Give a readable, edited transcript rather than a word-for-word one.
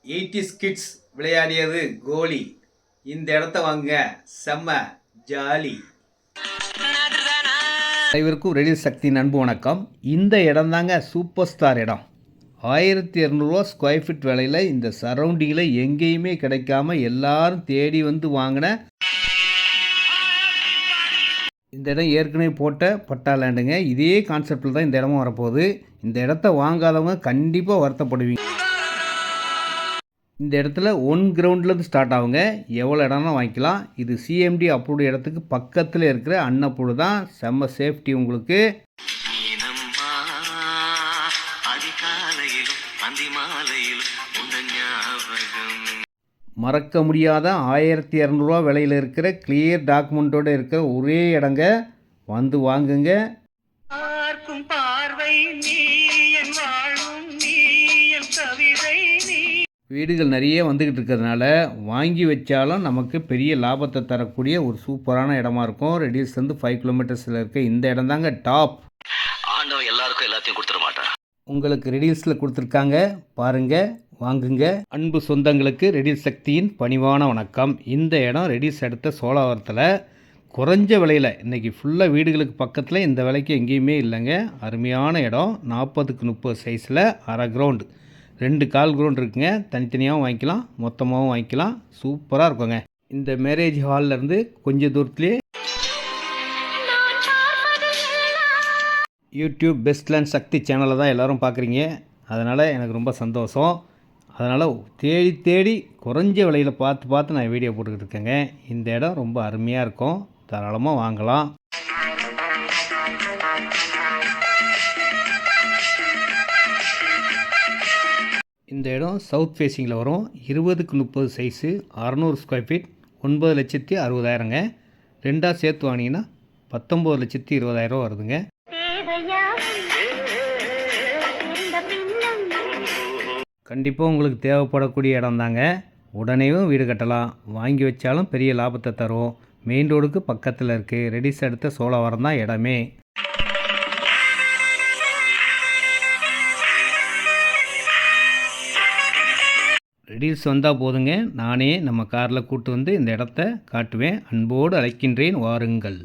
80s kids விளையாடியது கோலி. இந்த இடத்த வாங்க, செம்ம ஜாலி. அனைவருக்கும் ரெடி சக்தி அன்பு வணக்கம். இந்த இடம் தாங்க சூப்பர் ஸ்டார் இடம். 1200 ஸ்கொயர் ஃபீட் விலையில் இந்த சரௌண்டிங்கில் எங்கேயுமே கிடைக்காம எல்லாரும் தேடி வந்து வாங்கின இந்த இடம் ஏற்கனவே போட்ட பட்டா லேண்டுங்க. இதே கான்செப்டில் தான் இந்த இடமும் வரப்போகுது. இந்த இடத்த வாங்காதவங்க கண்டிப்பாக வருத்தப்படுவீங்க. இந்த இடத்துல 1 கிரவுண்ட்லேருந்து ஸ்டார்ட் ஆகுங்க. எவ்வளோ இடம்னா வாங்கிக்கலாம். இது சிஎம்டி அப்ரூவ்டு இடத்துக்கு பக்கத்தில் இருக்கிற அன்னப்பூடு தான். செம்ம சேஃப்டி உங்களுக்கு. மறக்க முடியாத 1200 விலையில் இருக்கிற கிளியர் டாக்குமெண்ட்டோடு இருக்கிற ஒரே இடங்க. வந்து வாங்குங்க. வீடுகள் நிறைய வந்துக்கிட்டு இருக்கிறதுனால வாங்கி வச்சாலும் நமக்கு பெரிய லாபத்தை தரக்கூடிய ஒரு சூப்பரான இடமா இருக்கும். ரெடியூஸ் வந்து 5 கிலோமீட்டர்ஸில் இருக்க இந்த இடம் தாங்க டாப். எல்லாருக்கும் எல்லாத்தையும் கொடுத்துட மாட்டேன். உங்களுக்கு ரெடியூஸில் கொடுத்துருக்காங்க, பாருங்கள், வாங்குங்க. அன்பு சொந்தங்களுக்கு ரெடியூஸ் சக்தியின் பணிவான வணக்கம். இந்த இடம் ரெடியூஸ் எடுத்த சோழாவரத்தில் குறைஞ்ச விலையில் இன்றைக்கி ஃபுல்லாக வீடுகளுக்கு பக்கத்தில் இந்த விலைக்கு எங்கேயுமே இல்லைங்க. அருமையான இடம். 40க்கு 30 சைஸில் அரை கிரவுண்டு, 2 கால் கிரவுண்ட் இருக்குங்க. தனித்தனியாகவும் வாங்கிக்கலாம், மொத்தமாகவும் வாங்கிக்கலாம். சூப்பராக இருக்குங்க. இந்த மேரேஜ் ஹால்லேருந்து கொஞ்சம் தூரத்துலேயே யூடியூப் பெஸ்ட்லேண்ட் சக்தி சேனலை தான் எல்லோரும் பார்க்குறீங்க. அதனால் எனக்கு ரொம்ப சந்தோஷம். அதனால் தேடி தேடி குறைஞ்ச விலையில் பார்த்து நான் வீடியோ போட்டுக்கிட்டு இருக்கேங்க. இந்த இடம் ரொம்ப அருமையாக இருக்கும். தாராளமாக வாங்கலாம். இந்த இடம் சவுத் ஃபேஸிங்கில் வரும். 20க்கு 30 சைஸு, 600 ஸ்கொயர் ஃபீட், 9,60,000ங்க. ரெண்டாக சேர்த்து வாங்கினீங்கன்னா 19,20,000 வருதுங்க. கண்டிப்பாக உங்களுக்கு தேவைப்படக்கூடிய இடம் தாங்க. உடனேவும் வீடு கட்டலாம். வாங்கி வச்சாலும் பெரிய லாபத்தை தரும். மெயின் ரோடுக்கு பக்கத்தில் இருக்குது. ரெடிஸ் எடுத்த சோழாவரம் தான் இடமே. ரெடிஸ் வந்தால் போதுங்க, நானே நம்ம காரில் கூட்டு வந்து இந்த இடத்த காட்டுவேன். அன்போடு அழைக்கின்றேன், வாருங்கள்.